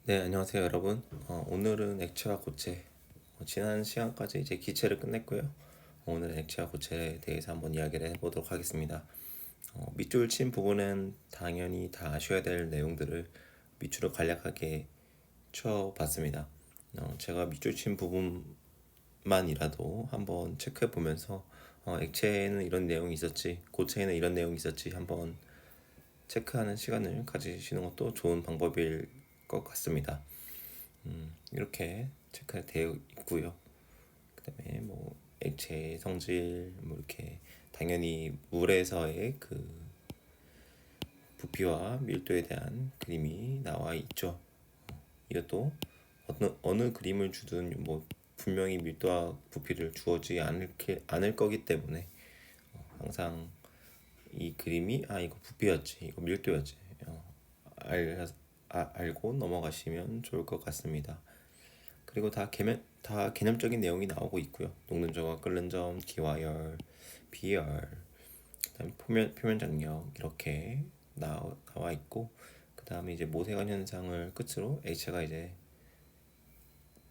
네, 안녕하세요, 여러분. 오늘은 액체와 고체. 지난 시간까지 이제 기체를 끝냈고요. 오늘은 액체와 고체에 대해서 한번 이야기를 해보도록 하겠습니다. 밑줄 친 부분은 당연히 다 아셔야 될 내용들을 밑줄을 간략하게 쳐봤습니다. 제가 밑줄 친 부분만이라도 한번 체크해 보면서 액체에는 이런 내용이 있었지, 고체에는 이런 내용이 있었지 한번 체크하는 시간을 가지시는 것도 좋은 방법일 것 같습니다. 이렇게 체크되어 있고요. 그다음에 뭐 액체 성질 뭐 이렇게 당연히 물에서의 그 부피와 밀도에 대한 그림이 나와 있죠. 이것도 어느 그림을 주든 뭐 분명히 밀도와 부피를 주어지지 않을 거기 때문에 항상 이 그림이 이거 부피였지 이거 밀도였지 알, 알고 넘어가시면 좋을 것 같습니다. 그리고 다 개념적인 내용이 나오고 있고요. 녹는 점과 끓는 점, 기화열, 비열, 그다음에 표면 장력 이렇게 나와 있고, 그다음에 이제 모세관 현상을 끝으로 액체가 이제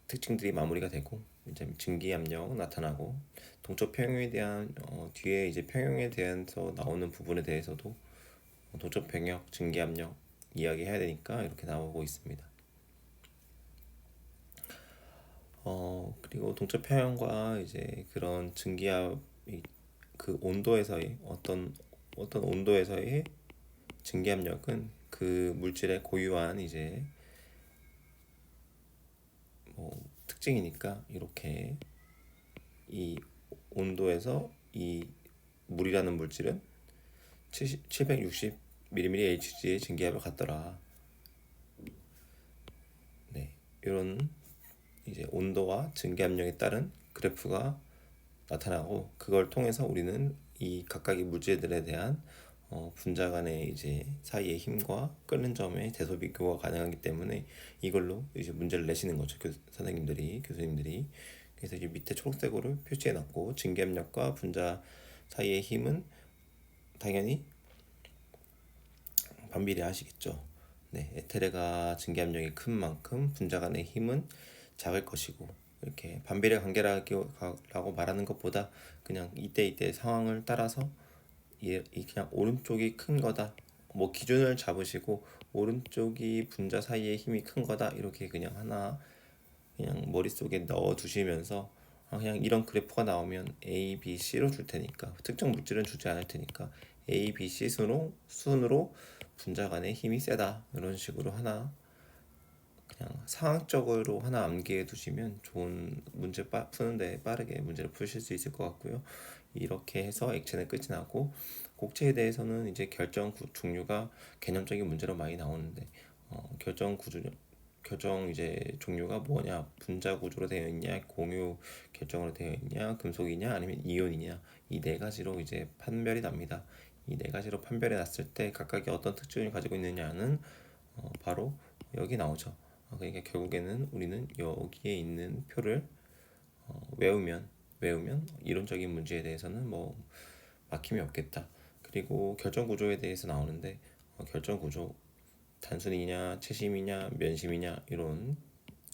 특징들이 마무리가 되고 이제 증기 압력 나타나고, 동적 평형에 대한 뒤에 이제 평형에 대해서 나오는 부분에 대해서도 동적 평형, 증기 압력 이야기해야 되니까 이렇게 나오고 있습니다. 그리고 동적 평형과 이제 그런 증기압 그 온도에서의 어떤 온도에서의 증기압력은 그 물질의 고유한 이제 뭐 특징이니까 이렇게 이 온도에서 이 물이라는 물질은 760 mmHg의 증기압을 갖더라. 네, 이런 이제 온도와 증기압력에 따른 그래프가 나타나고, 그걸 통해서 우리는 이 각각의 물질들에 대한 분자 간의 이제 사이의 힘과 끓는 점의 대소 비교가 가능하기 때문에 이걸로 이제 문제를 내시는 거죠. 교수님들이. 그래서 이제 밑에 초록색으로 표시해 놨고, 증기압력과 분자 사이의 힘은 당연히 반비례하시겠죠. 네, 에테르가 증기압력이 큰 만큼 분자 간의 힘은 작을 것이고, 이렇게 반비례 관계라고 말하는 것보다 그냥 이때 상황을 따라서 그냥 오른쪽이 큰 거다, 뭐 기준을 잡으시고 오른쪽이 분자 사이의 힘이 큰 거다 이렇게 그냥 하나 그냥 머릿속에 넣어 두시면서 그냥 이런 그래프가 나오면 A, B, C로 줄 테니까, 특정 물질은 주지 않을 테니까 A, B, C 순으로 분자 간의 힘이 세다 이런 식으로 하나 그냥 상황적으로 하나 암기해 두시면 좋은 푸는데 빠르게 문제를 푸실 수 있을 것 같고요. 이렇게 해서 액체는 끝이 나고, 곡체에 대해서는 이제 종류가 개념적인 문제로 많이 나오는데 결정 이제 종류가 뭐냐, 분자 구조로 되어 있냐, 공유 결정으로 되어 있냐, 금속이냐, 아니면 이온이냐, 이 네 가지로 이제 판별이 납니다. 이 네 가지로 판별이 났을 때 각각이 어떤 특징을 가지고 있느냐는 바로 여기 나오죠. 그러니까 결국에는 우리는 여기에 있는 표를 외우면 이론적인 문제에 대해서는 뭐 막힘이 없겠다. 그리고 결정 구조에 대해서 나오는데 결정 구조 단순이냐, 채심이냐, 면심이냐 이런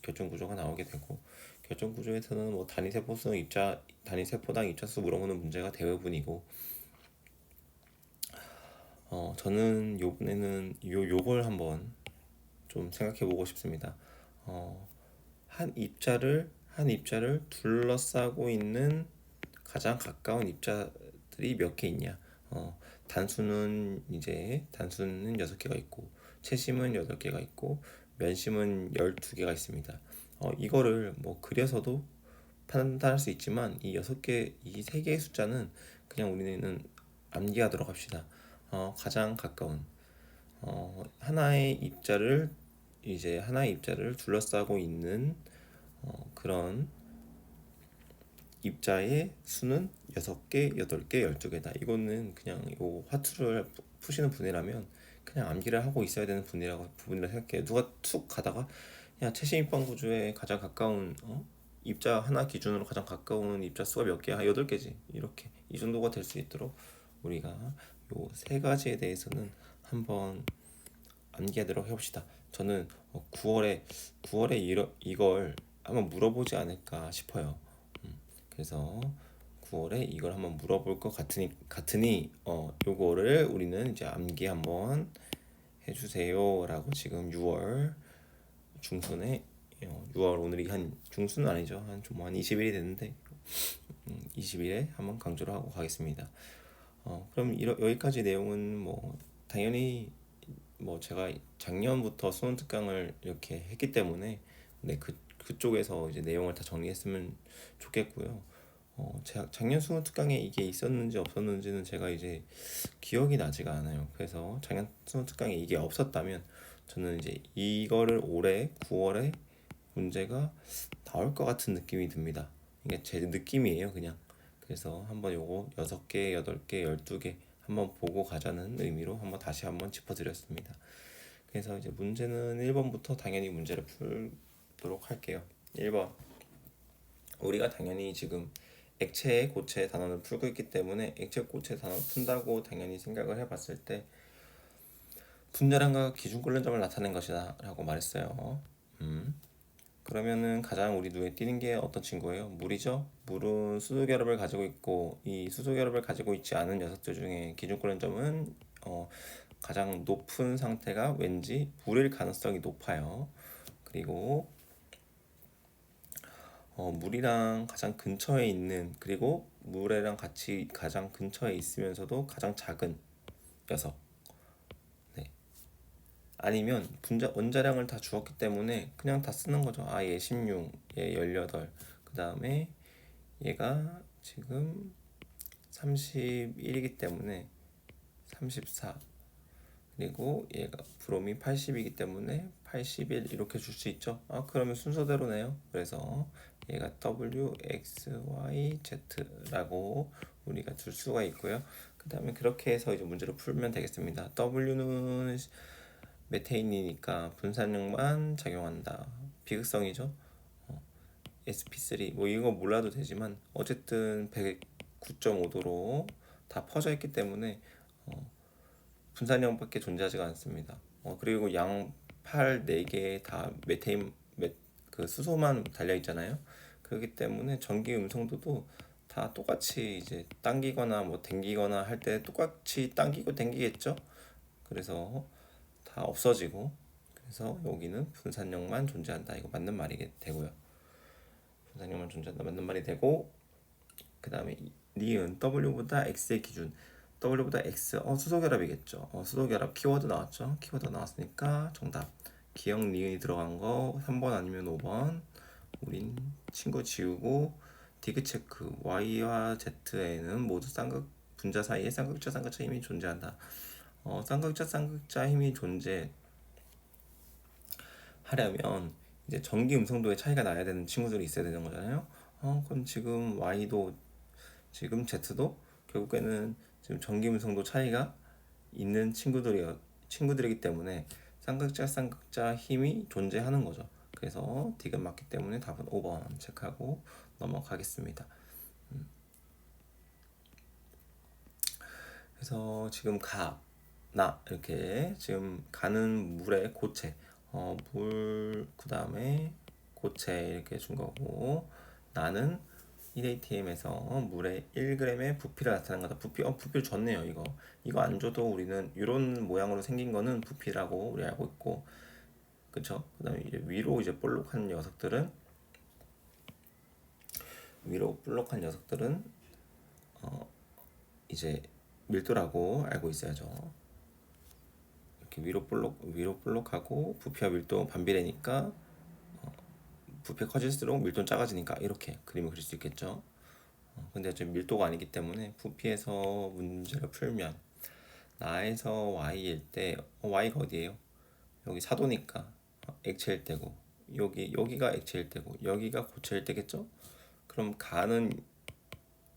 결정 구조가 나오게 되고, 결정 구조에서는 뭐 단위 세포당 입자수 물어보는 문제가 대부분이고, 저는 요번에는 요걸 한번 좀 생각해 보고 싶습니다. 어, 한 입자를 둘러싸고 있는 가장 가까운 입자들이 몇 개 있냐. 단수는 6개가 있고, 채심은 8개가 있고, 면심은 12개가 있습니다. 이거를 뭐 그려서도 판단할 수 있지만 이 3개의 숫자는 그냥 우리는 암기하도록 합시다. 가장 가까운 하나의 입자를 둘러싸고 있는 그런 입자의 수는 6개, 8개, 12개다. 이거는 그냥 이 화투를 푸시는 분이라면 그냥 암기를 하고 있어야 되는 부분이라 생각해요. 누가 툭 가다가 야, 최신 입방 구조에 가장 가까운 입자 하나 기준으로 가장 가까운 입자 수가 몇 개야? 8개지. 이렇게 이 정도가 될 수 있도록 우리가 요 세 가지에 대해서는 한번 암기하도록 해봅시다. 저는 9월에 이걸 한번 물어보지 않을까 싶어요. 그래서 9월에 이걸 한번 물어볼 것 같으니 요거를 우리는 이제 암기 한번 해주세요라고 지금 6월 중순에 6월 오늘이 한 중순은 아니죠. 한 20일이 됐는데 20일에 한번 강조를 하고 가겠습니다. 그럼 여기까지 내용은 뭐 당연히 뭐 제가 작년부터 수능 특강을 이렇게 했기 때문에 네, 그쪽에서 이제 내용을 다 정리했으면 좋겠고요. 제가 작년 수능 특강에 이게 있었는지 없었는지는 제가 이제 기억이 나지가 않아요. 그래서 작년 수능 특강에 이게 없었다면 저는 이제 이거를 올해 9월에 문제가 나올 것 같은 느낌이 듭니다. 이게 제 느낌이에요, 그냥. 그래서 한번 요거 6개, 8개, 12개 한번 보고 가자는 의미로 한번 다시 한번 짚어드렸습니다. 그래서 이제 문제는 1번부터 당연히 문제를 풀도록 할게요. 1번. 우리가 당연히 지금 액체, 고체 단원을 풀고 있기 때문에 액체, 고체 단원 푼다고 당연히 생각을 해봤을 때 분자량과 기준 끓는 점을 나타낸 것이다 라고 말했어요. 그러면은 가장 우리 눈에 띄는 게 어떤 친구예요? 물이죠? 물은 수소 결합을 가지고 있고 이 수소 결합을 가지고 있지 않은 녀석들 중에 기준 끓는 점은 가장 높은 상태가 왠지 물일 가능성이 높아요. 그리고 물이랑 가장 근처에 있는 그리고 물이랑 같이 가장 근처에 있으면서도 가장 작은 녀석. 네. 아니면 원자량을 다 주었기 때문에 그냥 다 쓰는 거죠. 얘 16, 얘 18. 그 다음에 얘가 지금 31이기 때문에 34. 그리고 얘가 브롬이 80이기 때문에 81 이렇게 줄 수 있죠. 그러면 순서대로네요. 그래서 얘가 W, X, Y, Z라고 우리가 둘 수가 있고요. 그 다음에 그렇게 해서 이제 문제를 풀면 되겠습니다. W는 메테인이니까 분산력만 작용한다. 비극성이죠. sp3 뭐 이거 몰라도 되지만 어쨌든 109.5도로 다 퍼져 있기 때문에 분산형밖에 존재하지가 않습니다. 그리고 양팔 4개 다 그 수소만 달려 있잖아요. 그렇기 때문에 전기 음성도도 다 똑같이 이제 당기거나 뭐 당기거나 할 때 똑같이 당기고 당기겠죠. 그래서 다 없어지고 그래서 여기는 분산력만 존재한다. 이거 맞는 말이 되고요. 분산력만 존재한다 맞는 말이 되고 그 다음에 니은 W보다 X의 기준 W보다 X 수소결합이겠죠. 수소결합 키워드 나왔죠. 키워드 나왔으니까 정답 기억 니은이 들어간 거 3번 아니면 5번. 우린 친구 지우고 디귿 체크 Y와 Z에는 모두 쌍극 분자 사이에 쌍극자 힘이 존재한다. 쌍극자 힘이 존재하려면 이제 전기 음성도의 차이가 나야 되는 친구들이 있어야 되는 거잖아요. 그럼 지금 Y도 지금 Z도 결국에는 지금 전기 음성도 차이가 있는 친구들이기 때문에 쌍극자 힘이 존재하는 거죠. 그래서 D가 맞기 때문에 답은 5번 체크하고 넘어가겠습니다. 그래서 지금 나 이렇게 지금 가는 물의 고체 물 그 다음에 고체 이렇게 준 거고 나는 1atm에서 물의 1g의 부피를 나타낸 거다. 부피를 줬네요. 이거 안 줘도 우리는 이런 모양으로 생긴 거는 부피라고 우리 알고 있고, 그쵸? 그 다음에 위로 이제 볼록한 녀석들은 이제 밀도라고 알고 있어야죠. 이렇게 위로 볼록하고 부피와 밀도 반비례니까 부피 커질수록 밀도는 작아지니까 이렇게 그림을 그릴 수 있겠죠. 근데 지금 밀도가 아니기 때문에 부피에서 문제를 풀면 나에서 y일 때 y가 어디예요? 여기 사도니까 액체일 때고 여기가 액체일 때고 여기가 고체일 때겠죠? 그럼 가는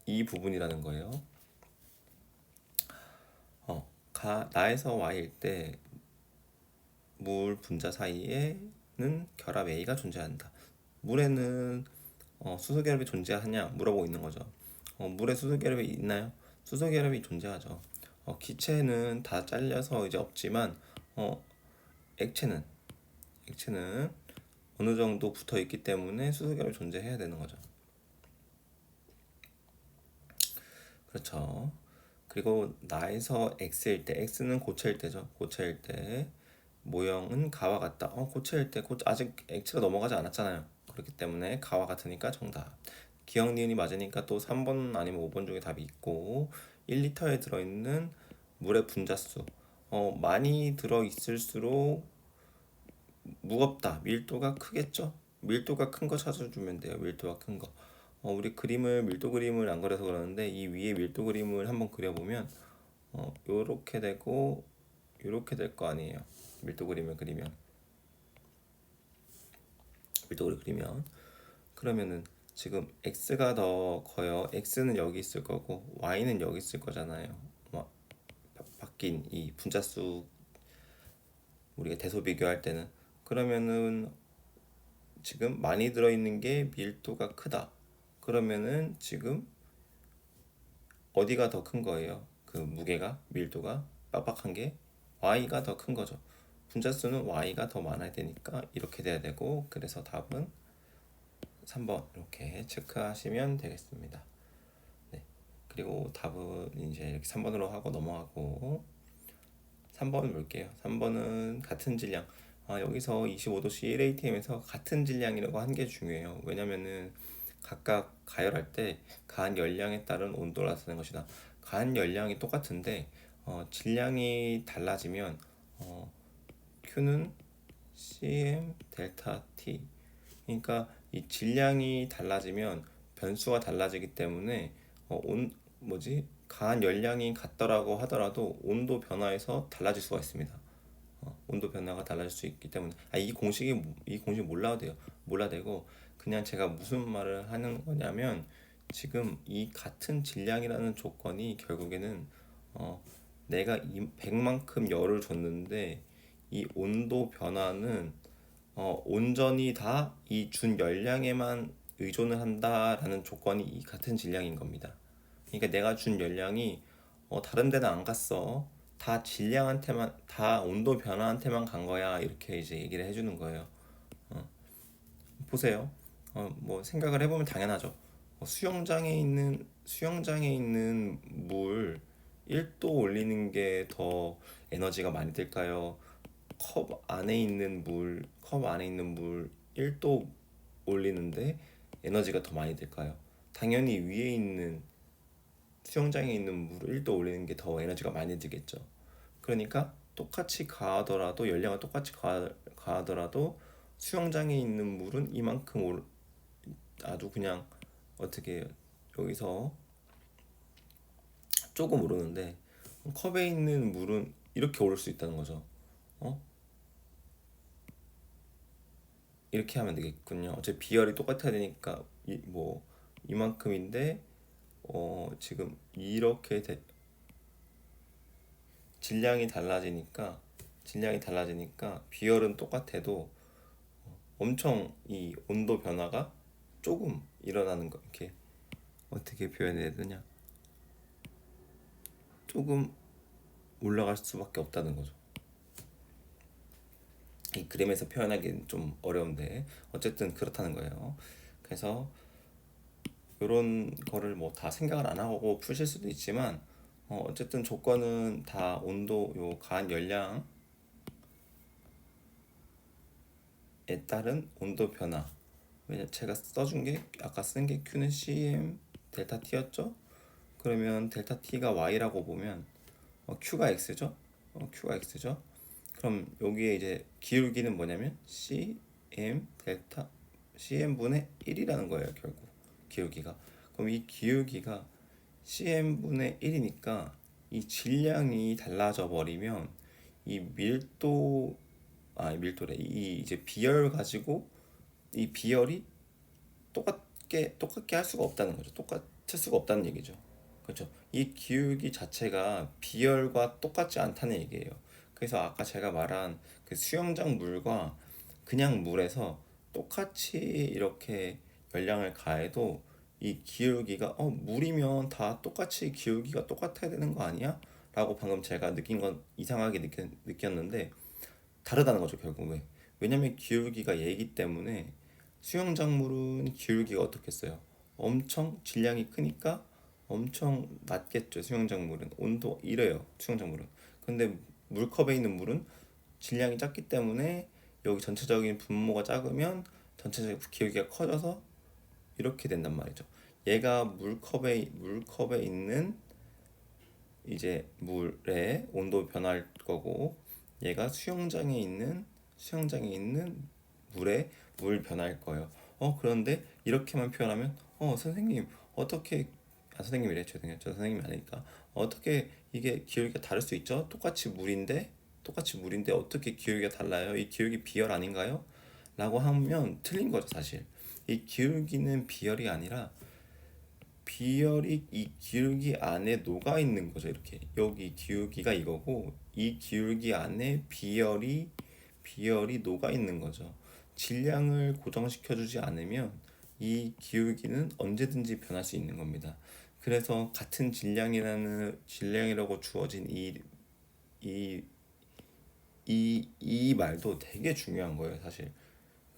이 부분이라는 거예요. 나에서 y일 때 물 분자 사이에는 결합 A가 존재한다. 물에는 수소 결합이 존재하냐 물어보고 있는 거죠. 물에 수소 결합이 있나요? 수소 결합이 존재하죠. 기체는 다 잘려서 이제 없지만 액체는 액체는 어느 정도 붙어 있기 때문에 수소결이 존재해야 되는 거죠. 그렇죠. 그리고 나에서 x일 때, x는 고체일 때죠. 고체일 때 모형은 가와 같다. 고체일 때 아직 액체가 넘어가지 않았잖아요. 그렇기 때문에 가와 같으니까 정답. 기억 니은이 맞으니까 또 3번 아니면 5번 중에 답이 있고 1리터에 들어있는 물의 분자수 많이 들어있을수록 무겁다. 밀도가 크겠죠? 밀도가 큰 거 찾아주면 돼요. 밀도가 큰 거. 우리 밀도 그림을 안 그려서 그러는데 이 위에 밀도 그림을 한번 그려보면 요렇게 되고 요렇게 될 거 아니에요. 밀도 그림을 그리면 밀도를 그리면 그러면은 지금 x가 더 커요. x는 여기 있을 거고 y는 여기 있을 거잖아요. 바뀐 이 분자수 우리가 대소 비교할 때는 그러면은 지금 많이 들어있는 게 밀도가 크다. 그러면은 지금 어디가 더 큰 거예요? 그 무게가 밀도가 빡빡한 게 y가 더 큰 거죠. 분자수는 y가 더 많아야 되니까 이렇게 돼야 되고 그래서 답은 3번 이렇게 체크하시면 되겠습니다. 네. 그리고 답은 이제 이렇게 3번으로 하고 넘어가고 3번 볼게요. 3번은 같은 질량. 여기서 25도씨 1atm에서 같은 질량이라고 한 게 중요해요. 왜냐면은 각각 가열할 때 가한 열량에 따른 온도를 나타내는 것이다. 가한 열량이 똑같은데 질량이 달라지면 Q는 cm 델타 T. 그러니까 이 질량이 달라지면 변수가 달라지기 때문에 가한 열량이 같더라고 하더라도 온도 변화에서 달라질 수가 있습니다. 온도 변화가 달라질 수 있기 때문에 이 공식 몰라도 돼요. 몰라도 되고 그냥 제가 무슨 말을 하는 거냐면 지금 이 같은 질량이라는 조건이 결국에는 내가 100만큼 열을 줬는데 이 온도 변화는 온전히 다 이 준 열량에만 의존을 한다라는 조건이 이 같은 질량인 겁니다. 그러니까 내가 준 열량이 다른 데는 안 갔어. 다 질량한테만 다 온도 변화한테만 간 거야. 이렇게 이제 얘기를 해주는 거예요. 보세요. 뭐 생각을 해보면 당연하죠. 수영장에 있는 물 1도 올리는 게 더 에너지가 많이 들까요? 컵 안에 있는 물 1도 올리는데 에너지가 더 많이 들까요? 당연히 위에 있는 수영장에 있는 물을 1도 올리는 게 더 에너지가 많이 들겠죠. 그러니까 똑같이 가하더라도 열량을 똑같이 가하더라도 수영장에 있는 물은 이만큼 아주 그냥 어떻게 여기서 조금 오르는데 컵에 있는 물은 이렇게 오를 수 있다는 거죠. 어? 이렇게 하면 되겠군요. 어차피 비열이 똑같아야 되니까 이만큼인데 지금 질량이 달라지니까 비열은 똑같아도 엄청 이 온도 변화가 조금 일어나는 거 이렇게 어떻게 표현해야 되냐 조금 올라갈 수밖에 없다는 거죠. 이 그림에서 표현하기는 좀 어려운데 어쨌든 그렇다는 거예요. 그래서 이런 거를 뭐 다 생각을 안 하고 푸실 수도 있지만 어쨌든 조건은 다 온도 요 가한 열량에 따른 온도 변화. 왜냐 제가 써준 게 아까 쓴 게 Q는 cm 델타 T였죠? 그러면 델타 T가 Y라고 보면 Q가 X죠? Q가 X죠? 그럼 여기에 이제 기울기는 뭐냐면 cm분의 1이라는 거예요. 결국 기울기가. 그럼 이 기울기가 cm분의 1이니까 이 질량이 달라져 버리면 이 밀도래. 이 이제 비열 가지고 이 비열이 똑같게 할 수가 없다는 거죠. 똑같을 수가 없다는 얘기죠. 그렇죠. 이 기울기 자체가 비열과 똑같지 않다는 얘기예요. 그래서 아까 제가 말한 그 수영장 물과 그냥 물에서 똑같이 이렇게 열량을 가해도 이 기울기가 물이면 다 똑같이 기울기가 똑같아야 되는 거 아니야? 라고 방금 제가 느낀 건 이상하게 느꼈는데 다르다는 거죠. 결국 왜냐면 기울기가 얘이기 때문에 수영장물은 기울기가 어떻겠어요? 엄청 질량이 크니까 엄청 낮겠죠. 수영장물은 온도 이래요. 수영장물은. 근데 물컵에 있는 물은 질량이 작기 때문에 여기 전체적인 분모가 작으면 전체적인 기울기가 커져서 이렇게 된단 말이죠. 얘가 물컵에 있는 이제 물의 온도 변화할 거고, 얘가 수영장에 있는 물의 물 변화일 거예요. 그런데 이렇게만 표현하면 선생님 어떻게, 선생님이래, 죄송해요, 저 선생님이 아니니까, 어떻게 이게 기울기가 다를 수 있죠? 똑같이 물인데 어떻게 기울기가 달라요? 이 기울기 비열 아닌가요? 라고 하면 틀린 거죠, 사실. 이 기울기는 비열이 아니라 비열이 이 기울기 안에 녹아 있는 거죠. 이렇게 여기 기울기가 이거고, 이 기울기 안에 비열이 녹아 있는 거죠. 질량을 고정시켜 주지 않으면 이 기울기는 언제든지 변할 수 있는 겁니다. 그래서 같은 질량이라고 주어진 이 이 말도 되게 중요한 거예요, 사실.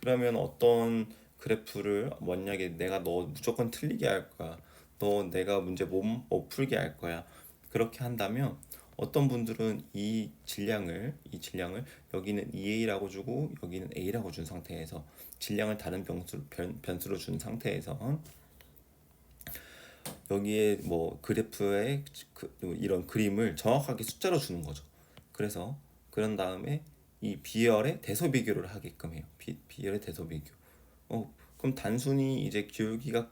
그러면 어떤 그래프를 만약에 내가 너 무조건 틀리게 할 거야, 너 내가 문제 못 풀게 할 거야, 그렇게 한다면 어떤 분들은 이 질량을 여기는 EA라고 주고 여기는 A라고 준 상태에서, 질량을 다른 변수로 준 상태에서 여기에 뭐 그래프에 이런 그림을 정확하게 숫자로 주는 거죠. 그래서 그런 다음에 이 비열의 대소 비교를 하게끔 해요. 비열의 대소 비교. 그럼 단순히 이제 기울기가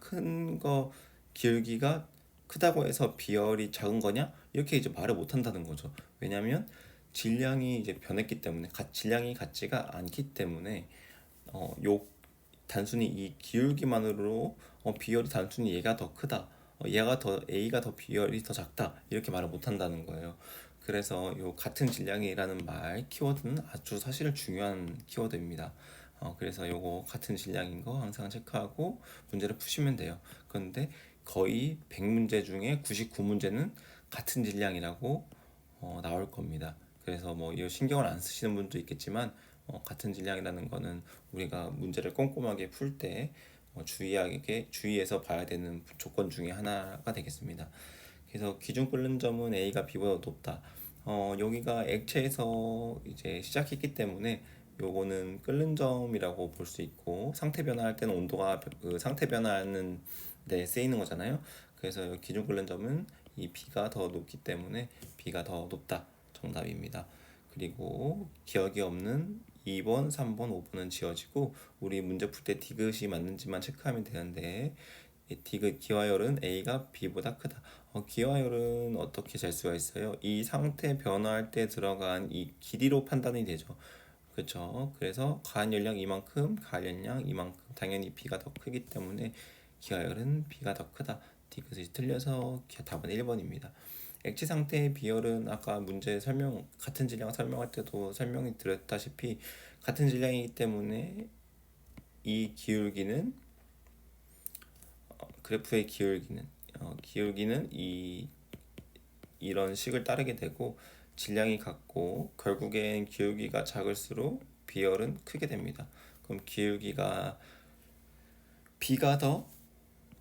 크다고 해서 비열이 작은 거냐? 이렇게 이제 말을 못 한다는 거죠. 왜냐면 질량이 이제 변했기 때문에, 질량이 같지가 않기 때문에 요 단순히 이 기울기만으로 비열이 단순히 얘가 더 크다, A가 더 비열이 더 작다, 이렇게 말을 못 한다는 거예요. 그래서 요 같은 질량이라는 키워드는 아주 사실 중요한 키워드입니다. 그래서 요거 같은 질량인 거 항상 체크하고 문제를 푸시면 돼요. 그런데 거의 100문제 중에 99문제는 같은 질량이라고 나올 겁니다. 그래서 뭐 이 신경을 안 쓰시는 분도 있겠지만, 같은 질량이라는 거는 우리가 문제를 꼼꼼하게 풀 때 주의해서 봐야 되는 조건 중에 하나가 되겠습니다. 그래서 기준 끓는 점은 A가 B보다 높다. 여기가 액체에서 이제 시작했기 때문에 요거는 끓는 점이라고 볼 수 있고, 상태 변화할 때는 온도가 그 상태 변화하는 데 쓰이는 거잖아요. 그래서 기준 끓는 점은 이 B가 더 높기 때문에 B가 더 높다. 정답입니다. 그리고 기억이 없는 2번, 3번, 5번은 지워지고 우리 문제 풀 때 디귿이 맞는지만 체크하면 되는데, 이 디귿 기화열은 A가 B보다 크다. 기화열은 어떻게 잴 수가 있어요? 이 상태 변화할 때 들어간 이 길이로 판단이 되죠. 그렇죠. 그래서 가한열량 이만큼, 가한열량 이만큼, 당연히 B가 더 크기 때문에 기하열은 B가 더 크다. 디귿이 틀려서 답은 1번입니다. 액체 상태의 비열은 아까 문제 같은 질량 설명할 때도 설명이 드렸다시피 같은 질량이기 때문에 이 기울기는, 그래프의 기울기는 이런 식을 따르게 되고, 질량이 같고 결국엔 기울기가 작을수록 비열은 크게 됩니다. 그럼 B가 더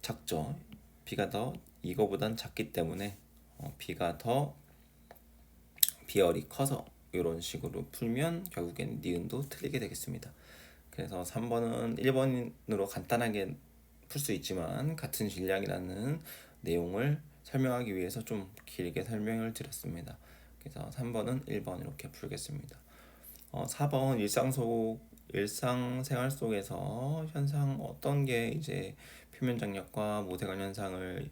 작죠. B가 더 이거보단 작기 때문에 B가 더 비열이 커서 이런 식으로 풀면 결국엔 니은도 틀리게 되겠습니다. 그래서 3번은 1번으로 간단하게 풀 수 있지만 같은 질량이라는 내용을 설명하기 위해서 좀 길게 설명을 드렸습니다. 그래서 3번은 1번 이렇게 풀겠습니다. 4번 일상생활 속에서 현상 어떤 게 이제 표면 장력과 모세관 현상을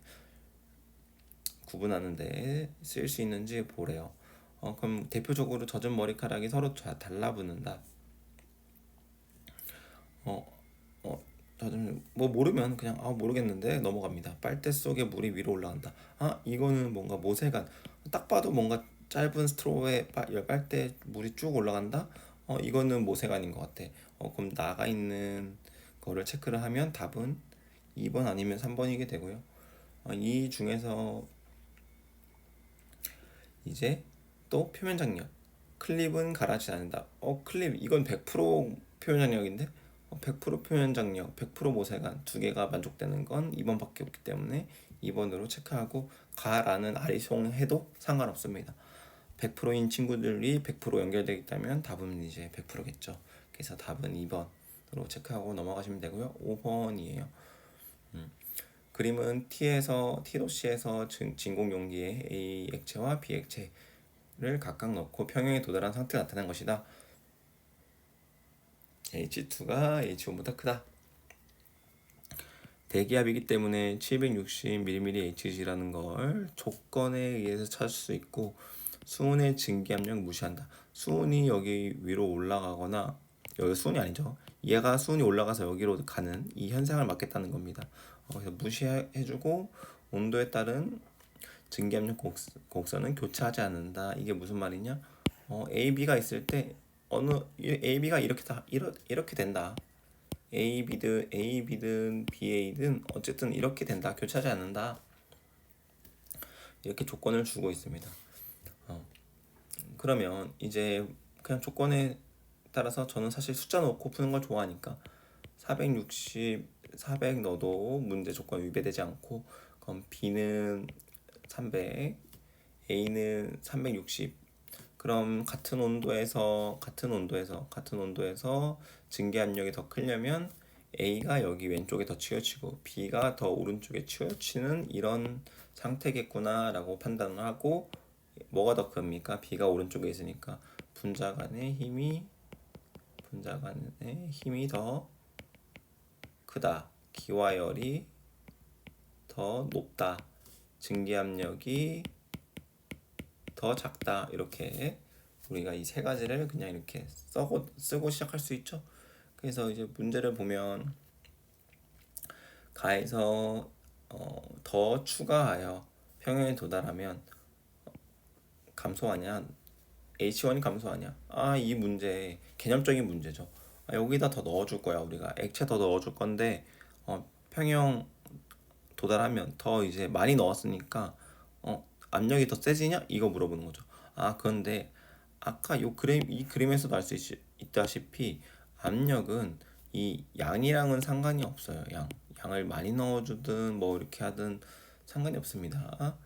구분하는데 쓰일 수 있는지 보래요. 그럼 대표적으로 젖은 머리카락이 서로 달라붙는다. 어, 젖은 뭐 모르면 그냥 모르겠는데 넘어갑니다. 빨대 속에 물이 위로 올라간다. 이거는 뭔가 모세관. 딱 봐도 뭔가 짧은 스트로에 빨대 물이 쭉 올라간다. 이거는 모세관인 것 같아. 그럼 나가 있는 거를 체크를 하면 답은 2번 아니면 3번이게 되고요. 이 중에서 이제 또 표면 장력. 클립은 가라앉지 않는다. 클립 이건 100% 표현 장력인데 100% 표현 장력, 100% 모세관 두 개가 만족되는 건 2번밖에 없기 때문에 2번으로 체크하고 가라는 아리송해도 상관없습니다. 100%인 친구들이 100% 연결되어 있다면 답은 이제 100%겠죠. 그래서 답은 2번으로 체크하고 넘어가시면 되고요. 5번이에요. 그림은 T도시에서 진공 용기에 A 액체와 B 액체를 각각 넣고 평형에 도달한 상태가 나타난 것이다. H2가 H1보다 크다. 대기압이기 때문에 760mm Hg라는 걸 조건에 의해서 찾을 수 있고 수온의 증기압력 무시한다. 수온이 여기 위로 올라가거나 여기 수온이 아니죠. 얘가 수온이 올라가서 여기로 가는 이 현상을 막겠다는 겁니다. 그래서 무시해주고 온도에 따른 증기압력 곡선은 교차하지 않는다. 이게 무슨 말이냐? A, B가 있을 때 A, B가 이렇게 된다. A, B든 BA든 어쨌든 이렇게 된다. 교차하지 않는다. 이렇게 조건을 주고 있습니다. 그러면 이제 그냥 조건에 따라서 저는 사실 숫자 넣고 푸는 걸 좋아하니까 400 넣어도 문제 조건 위배되지 않고 그럼 B는 300, A는 360. 그럼 같은 온도에서 증기압력이 더 크려면 A가 여기 왼쪽에 더 치우치고 B가 더 오른쪽에 치우치는 이런 상태겠구나 라고 판단을 하고 뭐가 더 큽니까? B가 오른쪽에 있으니까 분자 간의 힘이 더 크다. 기와 열이 더 높다. 증기압력이 더 작다. 이렇게 우리가 이 세 가지를 그냥 이렇게 쓰고 시작할 수 있죠. 그래서 이제 문제를 보면 가에서 더 추가하여 평형에 도달하면 감소하냐? H1이 감소하냐? 이 문제 개념적인 문제죠. 여기다 더 넣어줄 거야. 우리가 액체 더 넣어줄 건데 평형 도달하면 더 이제 많이 넣었으니까 압력이 더 세지냐? 이거 물어보는 거죠. 그런데 아까 이 그림에서도 알 수 있다시피 압력은 이 양이랑은 상관이 없어요. 양을 많이 넣어주든 뭐 이렇게 하든 상관이 없습니다.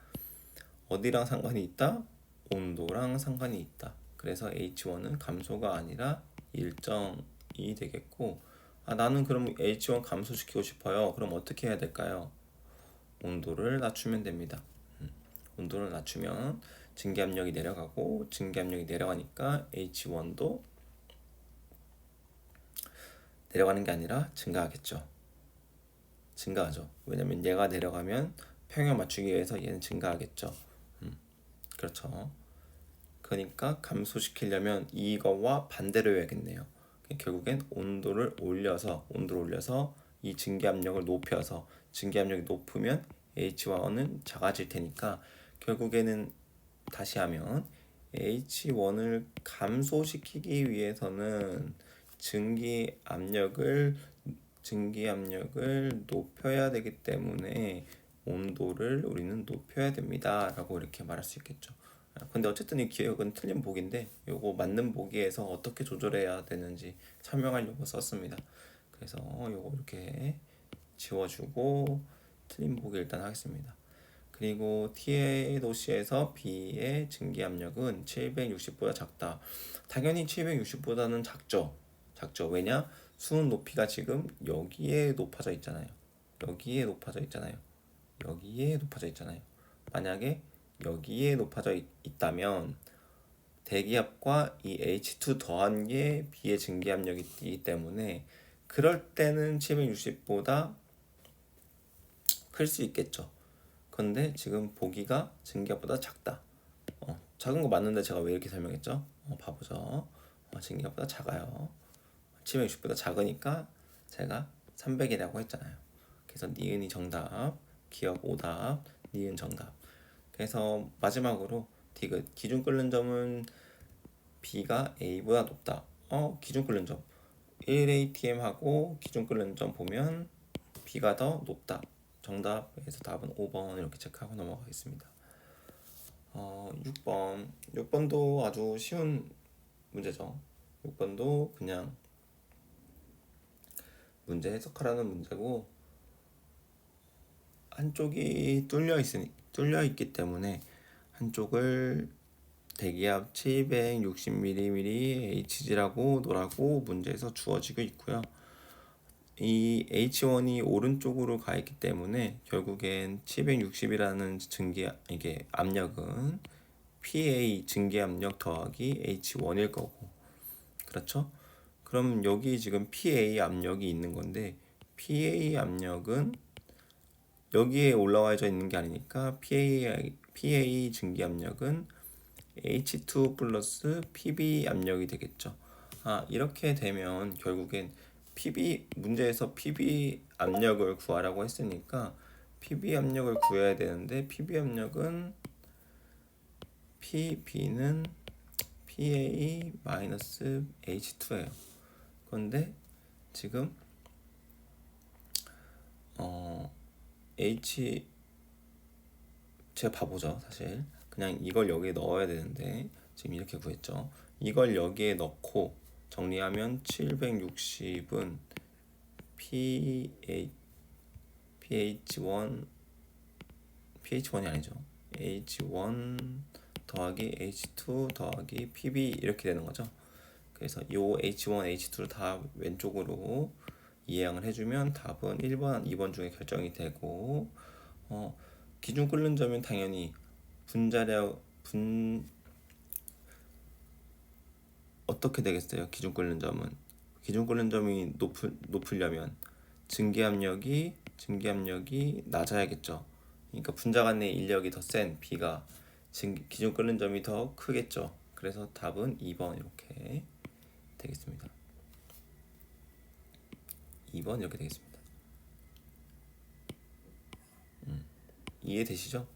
어디랑 상관이 있다? 온도랑 상관이 있다. 그래서 H1은 감소가 아니라 일정이 되겠고 나는 그럼 H1 감소시키고 싶어요. 그럼 어떻게 해야 될까요? 온도를 낮추면 됩니다. 온도를 낮추면 증기압력이 내려가고 증기압력이 내려가니까 H1도 내려가는 게 아니라 증가하겠죠. 증가하죠. 왜냐면 얘가 내려가면 평형 맞추기 위해서 얘는 증가하겠죠. 그렇죠. 그러니까 감소시키려면 이거와 반대로 해야겠네요. 결국엔 온도를 올려서 이 증기압력을 높여서 증기압력이 높으면 H1은 작아질 테니까 결국에는 다시 하면 H1을 감소시키기 위해서는 증기압력을 높여야 되기 때문에 온도를 우리는 높여야 됩니다 라고 이렇게 말할 수 있겠죠. 근데 어쨌든 이 기억은 틀린 보기인데 요거 맞는 보기에서 어떻게 조절해야 되는지 설명하려고 썼습니다. 그래서 요거 이렇게 지워주고 틀린 보기 일단 하겠습니다. 그리고 T의 도시에서 B의 증기압력은 760보다 작다. 당연히 760보다는 작죠. 왜냐? 수온 높이가 지금 여기에 높아져 있잖아요. 만약에 여기에 높아져 있다면 대기압과 이 H2 더한 게 B의 증기압력이기 때문에 그럴 때는 760보다 클 수 있겠죠. 근데 지금 보기가 증기압보다 작다. 작은 거 맞는데 제가 왜 이렇게 설명했죠? 바보죠. 증기압보다 작아요. 760보다 작으니까 제가 300이라고 했잖아요. 그래서 니은이 정답, 기억 오답, 니은 정답. 그래서 마지막으로 디귿 기준 끓는 점은 B가 A보다 높다. 기준 끓는 점 1atm 하고 기준 끓는 점 보면 B가 더 높다. 정답에서 답은 5번 이렇게 체크하고 넘어가겠습니다. 6번도 아주 쉬운 문제죠. 6번도 그냥 문제 해석하라는 문제고, 한쪽이 뚫려 있기 때문에 한쪽을 대기압 760mm HG라고 노라고 문제에서 주어지고 있고요. 이 H1이 오른쪽으로 가 있기 때문에 결국엔 760이라는 이게 압력은 PA 증기 압력 더하기 H1일 거고, 그렇죠? 그럼 여기 지금 PA 압력이 있는 건데, PA 압력은 여기에 올라와져 있는 게 아니니까 PA 증기 압력은 H2 플러스 PB 압력이 되겠죠. 이렇게 되면 결국엔 문제에서 PB 압력을 구하라고 했으니까 PB 압력을 구해야 되는데, PB는 PA 마이너스 H2예요. 그런데 지금 제가 바보죠 사실. 그냥 이걸 여기에 넣어야 되는데 지금 이렇게 구했죠. 이걸 여기에 넣고 정리하면 760은 PH1이 아니죠. H1 더하기 H2 더하기 PB 이렇게 되는 거죠. 그래서 이 H1, H2를 다 왼쪽으로 이해양을 해주면 답은 1번, 2번 중에 결정이 되고, 기준 끓는 점은 당연히 어떻게 되겠어요? 기준 끓는 점이 높으려면 증기압력이 낮아야겠죠. 그러니까 분자간 내 인력이 더 센 B가 기준 끓는 점이 더 크겠죠. 그래서 답은 2번 이렇게 되겠습니다. 2번 이렇게 되겠습니다. 이해되시죠?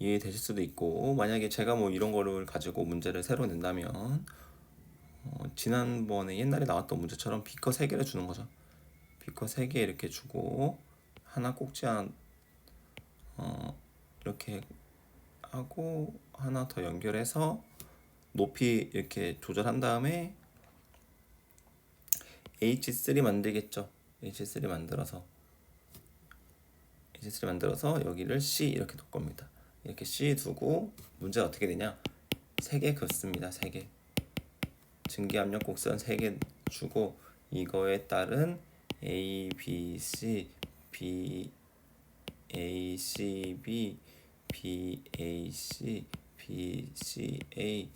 이해되실 수도 있고, 만약에 제가 뭐 이런 거를 가지고 문제를 새로 낸다면 지난번에 옛날에 나왔던 문제처럼 비커 3개를 주는 거죠. 비커 3개 이렇게 주고 하나 꼭지 하나 이렇게 하고 하나 더 연결해서 높이 이렇게 조절한 다음에 H3 만들겠죠. H3 만들어서 여기를 C 이렇게 놓을 겁니다. 이렇게 C 두고 문제가 어떻게 되냐? 3개 긋습니다. 3개. 증기압력 곡선 3개 주고 이거에 따른 A, B, C, B, A, C, B, B, A, C, B, C, A,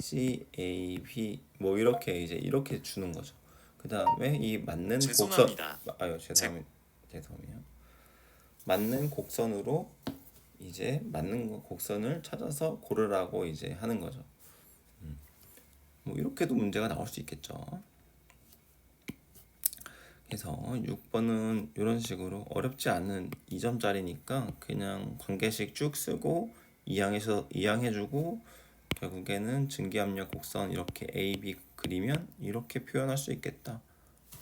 C, A, B 뭐 이렇게 이제 이렇게 주는 거죠. 그 다음에 이 맞는 죄송합니다. 죄송해요. 맞는 곡선으로 이제 맞는 곡선을 찾아서 고르라고 이제 하는 거죠. 뭐 이렇게도 문제가 나올 수 있겠죠. 그래서 6번은 이런 식으로 어렵지 않은 2점짜리니까 그냥 관계식 쭉 쓰고 이항해주고 결국에는 증기압력 곡선 이렇게 A, B 그리면 이렇게 표현할 수 있겠다.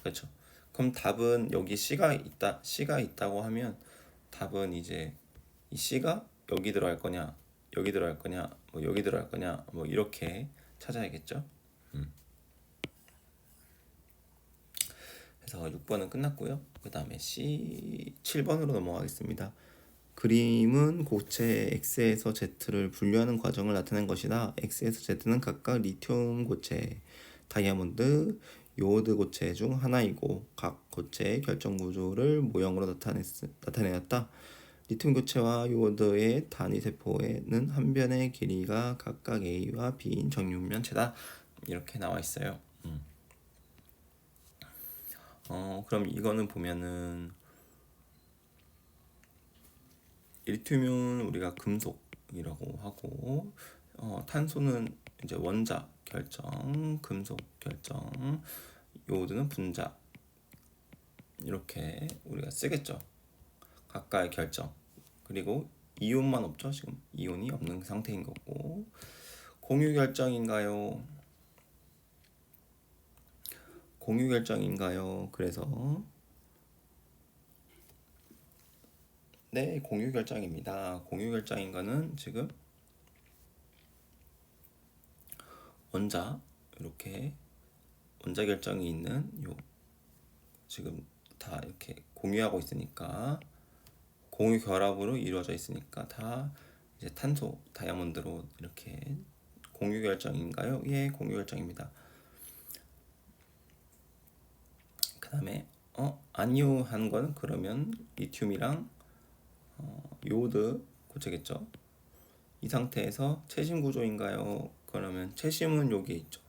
그렇죠. 그럼 답은 여기 C가 있다고 하면 답은 이제 이 C가 여기 들어갈 거냐, 여기 들어갈 거냐, 뭐 여기 들어갈 거냐, 뭐 이렇게 찾아야겠죠. 그래서 6번은 끝났고요. 그 다음에 7번으로 넘어가겠습니다. 그림은 고체 X에서 Z를 분류하는 과정을 나타낸 것이다. X에서 Z는 각각 리튬 고체, 다이아몬드, 요오드 고체 중 하나이고 각 고체의 결정 구조를 모형으로 나타내었다. 리튬 고체와 요오드의 단위 세포에는 한 변의 길이가 각각 A와 B인 정육면체다. 이렇게 나와 있어요. 그럼 이거는 보면은 리튬은 우리가 금속이라고 하고, 탄소는 이제 원자 결정, 금속 결정, 요오드는 분자 이렇게 우리가 쓰겠죠. 각각의 결정. 그리고 이온만 없죠. 지금 이온이 없는 상태인 거고. 공유 결정인가요? 그래서 네, 공유 결정입니다. 공유 결정인 거는 지금 원자 이렇게 원자 결정이 있는 요 지금 다 이렇게 공유하고 있으니까 공유 결합으로 이루어져 있으니까 다 이제 탄소 다이아몬드로 이렇게 공유 결정인가요? 예, 공유 결정입니다. 그 다음에 아니요 하는 건 그러면 리튬이랑 요오드 고체겠죠. 이 상태에서 채심 구조인가요? 그러면 채심은 여기에 있죠.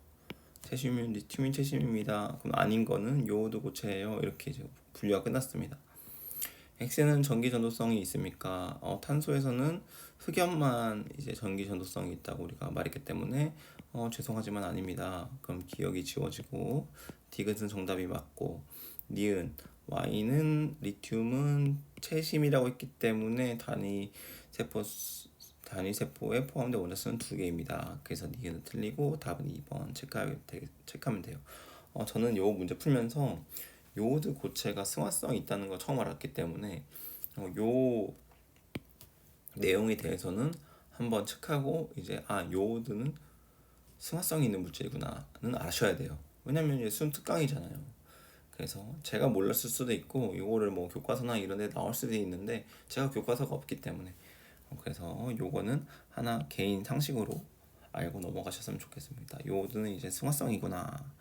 채심은 리튬인 채심입니다. 그럼 아닌 거는 요오드 고체예요. 이렇게 이제 분류가 끝났습니다. X는 전기 전도성이 있습니까? 탄소에서는 흑연만 이제 전기 전도성이 있다고 우리가 말했기 때문에 죄송하지만 아닙니다. 그럼 기억이 지워지고 디귿은 정답이 맞고 니은 Y는 리튬은 채심이라고 했기 때문에 단위 세포에 포함된 원자수는 2개입니다. 그래서 니은은 틀리고 답은 2번 체크하면 돼요. 저는 요 문제 풀면서 요오드 고체가 승화성이 있다는 걸 처음 알았기 때문에 요 내용에 대해서는 한번 체크하고 이제 요오드는 승화성이 있는 물질이구나는 아셔야 돼요. 왜냐면 이제 순특강이잖아요. 그래서 제가 몰랐을 수도 있고 요거를 뭐 교과서나 이런 데 나올 수도 있는데 제가 교과서가 없기 때문에 그래서 요거는 하나 개인 상식으로 알고 넘어가셨으면 좋겠습니다. 요오드는 이제 승화성이구나.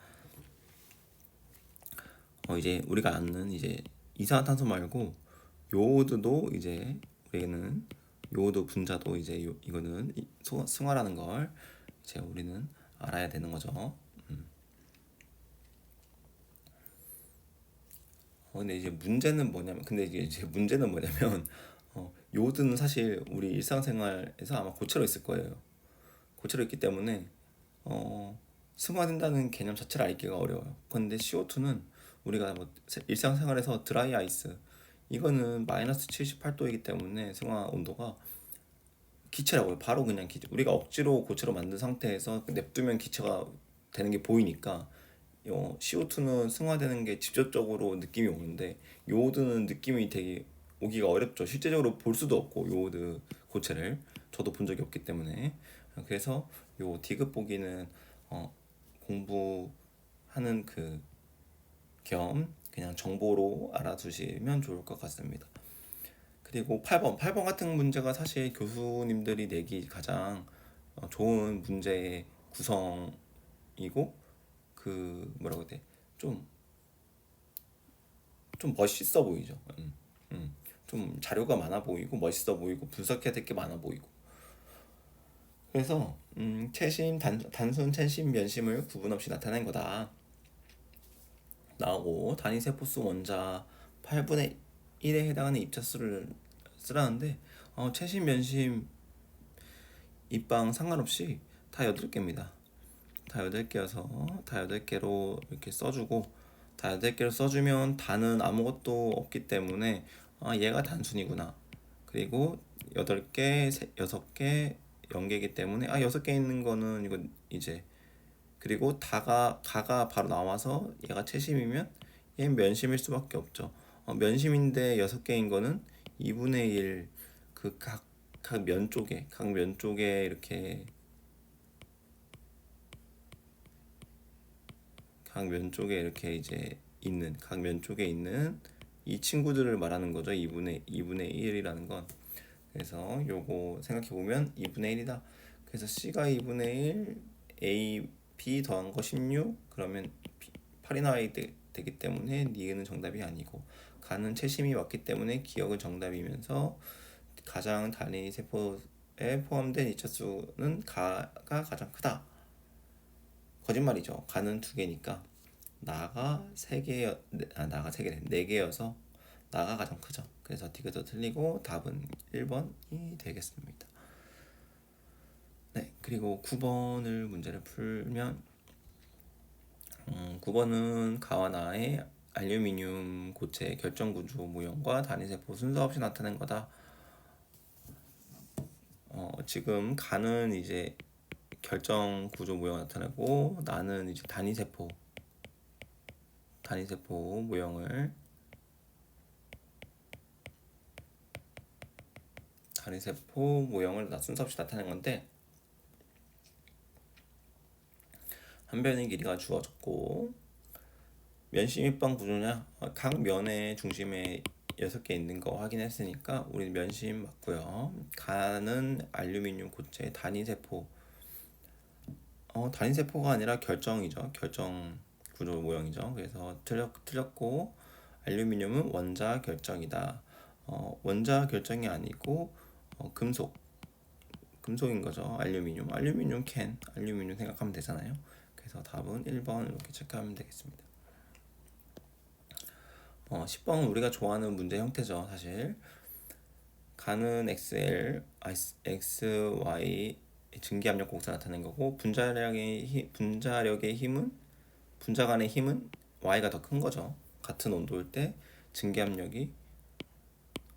이제 우리가 아는 이제 이산화탄소 말고 요오드도 이제 우리는 요오드 분자도 이제 이거는 승화라는 걸 이제 우리는 알아야 되는 거죠. 근데 이제 문제는 뭐냐면 요오드는 사실 우리 일상생활에서 아마 고체로 있을 거예요. 고체로 있기 때문에 승화된다는 개념 자체를 알기가 어려워요. 그런데 CO2는 우리가 뭐 일상생활에서 드라이 아이스 이거는 마이너스 78도이기 때문에 승화 온도가 기체라고요. 바로 그냥 기체. 우리가 억지로 고체로 만든 상태에서 냅두면 기체가 되는 게 보이니까 CO2는 승화되는 게 직접적으로 느낌이 오는데 요오드는 느낌이 되게 오기가 어렵죠. 실제적으로 볼 수도 없고 요오드 고체를 저도 본 적이 없기 때문에 그래서 요 디귿 보기는 공부하는 그 겸 그냥 정보로 알아두시면 좋을 것 같습니다. 그리고 8번 같은 문제가 사실 교수님들이 내기 가장 좋은 문제의 구성이고 그 뭐라고 해야 돼? 좀 멋있어 보이죠. 좀 자료가 많아 보이고 멋있어 보이고 분석해야 될 게 많아 보이고 그래서 단순 채심 면심을 구분 없이 나타낸 거다 나오고 단위 세포수 원자 8분의 1에 해당하는 입자수를 쓰라는데 채심 면심 입방 상관없이 다 8개입니다. 다 8개여서 다 8개로 이렇게 써주고 다 8개로 써주면 단은 아무것도 없기 때문에 얘가 단순이구나. 그리고 8개, 6개, 0개이기 때문에 6개 있는 거는 이거 이제 그리고 가가 바로 나와서 얘가 채심이면 얘는 면심일 수밖에 없죠. 면심인데 6개인 거는 2분의 1 그 각 면 쪽에 이렇게 각 면 쪽에 이렇게 이제 있는 각 면 쪽에 있는 이 친구들을 말하는 거죠. 2분의 1이라는 건. 그래서 요거 생각해 보면 2분의 1이다. 그래서 C가 2분의 1, A, B 더한 거 16. 그러면 8이 나와야 되기 때문에 니은은 정답이 아니고 가는 채심이 맞기 때문에 기억은 정답이면서 가장 단위 세포에 포함된 이차수는 가가 가장 크다. 거짓말이죠. 가는 2개니까 나가 3개, 나가 3개래. 4개여서 나가 가장 크죠. 그래서 디귿도 틀리고 답은 1번이 되겠습니다. 네, 그리고 9번을 문제를 풀면 9번은 가와 나의 알루미늄 고체 결정 구조 모형과 단위세포 순서 없이 나타낸 거다. 지금 가는 이제 결정 구조 모형 나타내고 나는 이제 단위세포 모형을 순서 없이 나타낸 건데 한 변의 길이가 주어졌고, 면심 입방 구조냐? 각 면의 중심에 6개 있는 거 확인했으니까 우리는 면심 맞고요. 간은 알루미늄 고체 단위세포. 단위세포가 아니라 결정이죠. 결정 구조 모형이죠. 그래서 틀렸고, 알루미늄은 원자 결정이다. 원자 결정이 아니고 금속인 거죠. 알루미늄 캔, 알루미늄 생각하면 되잖아요. 그래서 답은 1번 이렇게 체크하면 되겠습니다. 10번은 우리가 좋아하는 문제 형태죠. 사실 간은 XL, XY 증기압력 곡선 나타낸 거고, 분자력의 힘은, 분자 간의 힘은 Y가 더 큰 거죠. 같은 온도일 때 증기압력이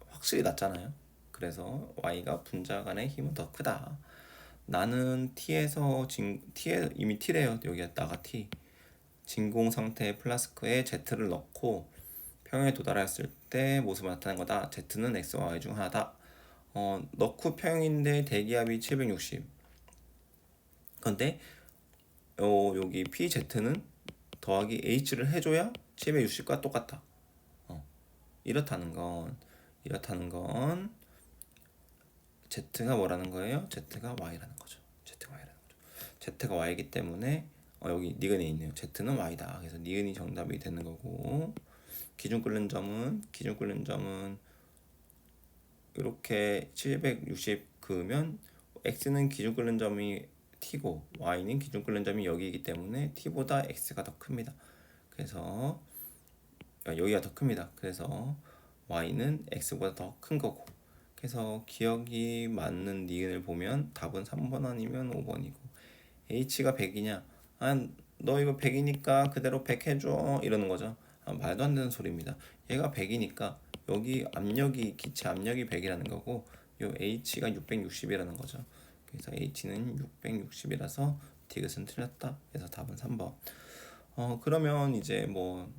확실히 낮잖아요. 그래서 Y가 분자 간의 힘은 더 크다. 나는 T에 이미 T래요. 여기가 나가 T. 진공 상태 플라스크에 Z를 넣고 평형에 도달했을 때 모습을 나타낸 거다. Z는 X와 Y 중 하나다. 넣고 평형인데 대기압이 760. 근데 여기 PZ는 더하기 H를 해줘야 760과 똑같다. 이렇다는 건 Z가 뭐라는 거예요? Z가 Y라는 거죠. Z가 Y이기 때문에 여기 니은이 있네요. Z는 Y다. 그래서 니은이 정답이 되는 거고, 기준 끓는 점은 이렇게 760 그으면 X는 기준 끓는 점이 T고 Y는 기준 끓는 점이 여기이기 때문에 T보다 X가 더 큽니다. 그래서 여기가 더 큽니다. 그래서 Y는 X보다 더 큰 거고, 그래서 기억이 맞는 니은을 보면 답은 3번 아니면 5번이고, H가 100이냐? 너 이거 100이니까 그대로 100 해줘 이러는 거죠. 말도 안 되는 소리입니다. 얘가 100이니까 여기 기체 압력이 100이라는 거고, 요 H가 660이라는 거죠. 그래서 H는 660이라서 디귿은 틀렸다. 그래서 답은 3번. 그러면 이제 뭐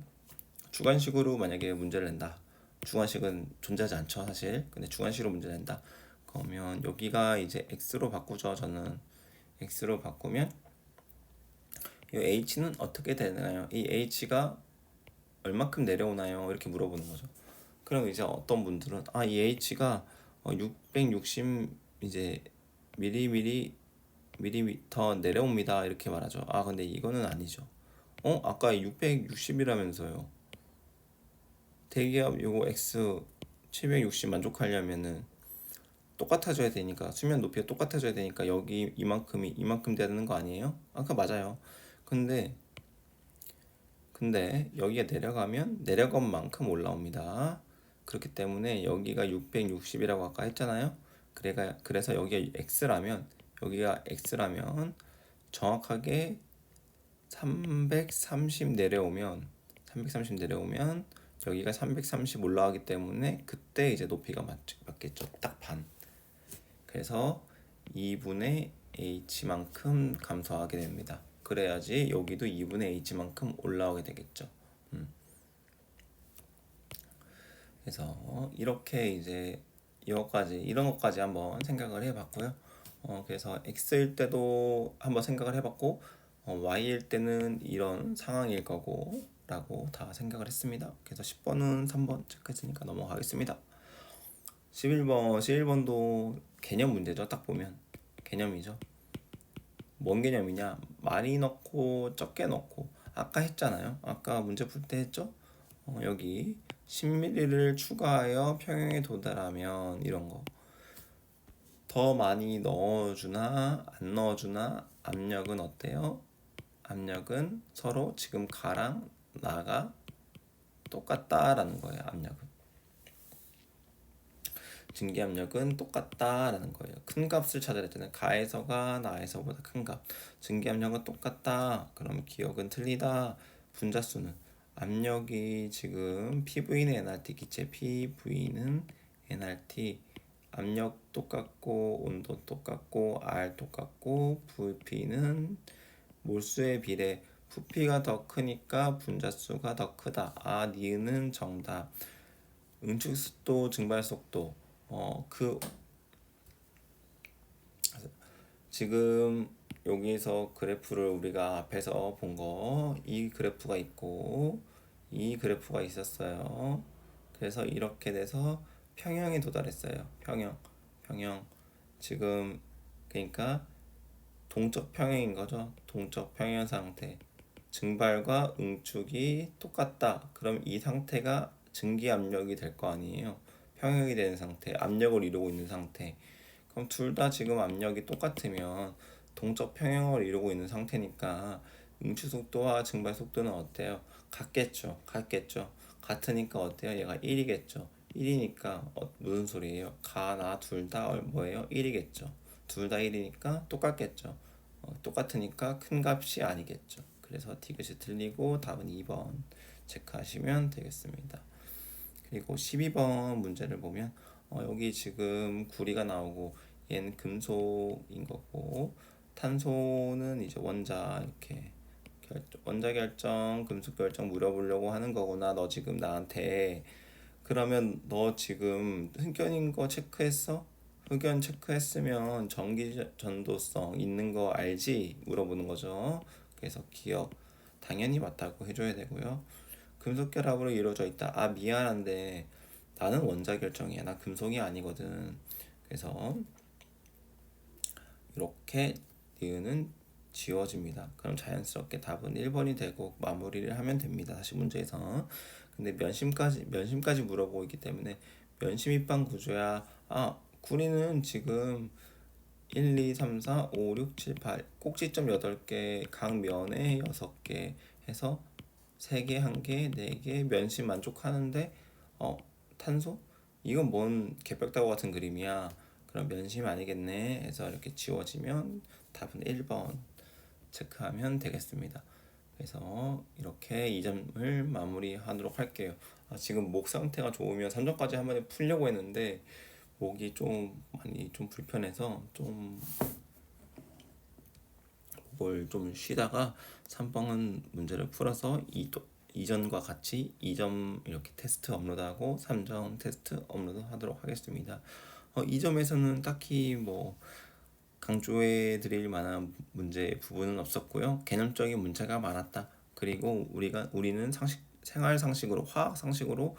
주관식으로 만약에 문제를 낸다. 주관식은 존재하지 않죠, 사실. 근데 주관식으로 문제 낸다. 그러면 여기가 이제 x로 바꾸죠. 저는 x로 바꾸면 이 h는 어떻게 되나요? 이 h가 얼마큼 내려오나요? 이렇게 물어보는 거죠. 그럼 이제 어떤 분들은 이 h가 660 이제 밀리미터 내려옵니다. 이렇게 말하죠. 근데 이거는 아니죠. 아까 660이라면서요. 대기압 요거 x 760 만족하려면은 똑같아져야 되니까, 수면 높이가 똑같아져야 되니까 여기 이만큼 되는 거 아니에요? 아까 맞아요. 근데 여기가 내려가면 내려간 만큼 올라옵니다. 그렇기 때문에 여기가 660이라고 아까 했잖아요. 그래서 여기가 x라면 정확하게 330 내려오면 여기가 330 올라가기 때문에 그때 이제 높이가 맞겠죠. 딱 반. 그래서 2분의 h만큼 감소하게 됩니다. 그래야지 여기도 2분의 h만큼 올라오게 되겠죠. 그래서 이렇게 이제 이런 것까지 한번 생각을 해봤고요. 그래서 x일 때도 한번 생각을 해봤고, y일 때는 이런 상황일 거고 라고 다 생각을 했습니다. 그래서 10번은 3번 체크했으니까 넘어가겠습니다. 11번도 개념 문제죠. 딱 보면 개념이죠. 뭔 개념이냐? 많이 넣고 적게 넣고, 아까 했잖아요. 아까 문제 풀 때 했죠. 여기 10ml를 추가하여 평형에 도달하면 이런 거. 더 많이 넣어주나 안 넣어주나 압력은 어때요? 압력은 서로 지금 가랑 나가 똑같다라는 거예요. 압력은. 증기압력은 똑같다라는 거예요. 큰 값을 찾아야 되잖아요. 가에서가 나에서보다 큰 값. 증기압력은 똑같다. 그럼 기억은 틀리다. 분자수는 압력이 지금 PV는 nRT 기체 PV는 nRT, 압력 똑같고 온도 똑같고 R 똑같고 부피는 몰수의 비례, 부피가 더 크니까 분자수가 더 크다. 니은은 정답. 응축속도, 증발속도. 지금 여기서 그래프를 우리가 앞에서 본 거, 이 그래프가 있고, 이 그래프가 있었어요. 그래서 이렇게 돼서 평형에 도달했어요. 평형. 지금, 그러니까 동적 평형인 거죠. 동적 평형 상태. 증발과 응축이 똑같다. 그럼 이 상태가 증기 압력이 될 거 아니에요. 평형이 되는 상태, 압력을 이루고 있는 상태. 그럼 둘 다 지금 압력이 똑같으면 동적 평형을 이루고 있는 상태니까 응축 속도와 증발 속도는 어때요? 같겠죠. 같으니까 어때요? 얘가 1이겠죠. 1이니까 무슨 소리예요? 가나 둘 다 뭐예요? 1이겠죠. 둘 다 1이니까 똑같겠죠. 똑같으니까 큰 값이 아니겠죠. 그래서 디귿이 틀리고 답은 2번 체크하시면 되겠습니다. 그리고 12번 문제를 보면 여기 지금 구리가 나오고 얘는 금속인 거고 탄소는 이제 원자 이렇게 원자 결정, 금속 결정 물어보려고 하는 거구나. 너 지금 나한테. 그러면 너 지금 흑연인 거 체크했어? 흑연 체크했으면 전기 전도성 있는 거 알지? 물어보는 거죠. 그래서 기억 당연히 맞다고 해줘야 되고요. 금속 결합으로 이루어져 있다. 아 미안한데 나는 원자 결정이야. 나 금속이 아니거든. 그래서 이렇게 니은은 지워집니다. 그럼 자연스럽게 답은 1번이 되고 마무리를 하면 됩니다. 다시 문제에서. 근데 면심까지 물어보고 있기 때문에 면심 입방 구조야. 아, 구리는 지금 1, 2, 3, 4, 5, 6, 7, 8 꼭지점 8개, 각 면에 6개 해서 3개, 1개, 4개 면심 만족하는데 탄소? 이건 뭔 개벽다구 같은 그림이야. 그럼 면심 아니겠네 해서 이렇게 지워지면 답은 1번 체크하면 되겠습니다. 그래서 이렇게 이 점을 마무리하도록 할게요. 지금 목 상태가 좋으면 3점까지 한 번에 풀려고 했는데 목이 좀 많이 좀 불편해서 좀 목을 좀 쉬다가 3번은 문제를 풀어서 이전과 같이 2점 이렇게 테스트 업로드하고 3점 테스트 업로드 하도록 하겠습니다. 이 점에서는 딱히 뭐 강조해 드릴 만한 문제 부분은 없었고요. 개념적인 문제가 많았다. 그리고 우리는 생활 상식으로 화학 상식으로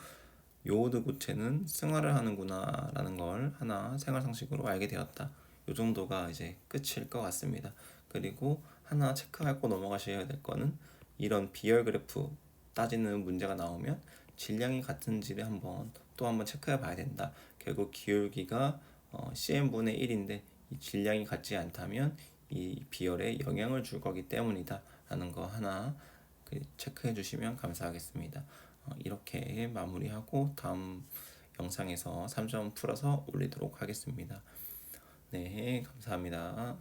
요오드 고체는 승화를 하는구나 라는 걸 하나 생활 상식으로 알게 되었다. 요 정도가 이제 끝일 것 같습니다. 그리고 하나 체크하고 넘어가셔야 될 거는 이런 비열 그래프 따지는 문제가 나오면 질량이 같은지를 또 한번 체크해 봐야 된다. 결국 기울기가 cm분의 1인데 이 질량이 같지 않다면 이 비열에 영향을 줄 거기 때문이다 라는 거 하나 체크해 주시면 감사하겠습니다. 이렇게 마무리하고 다음 영상에서 3점 풀어서 올리도록 하겠습니다. 네, 감사합니다.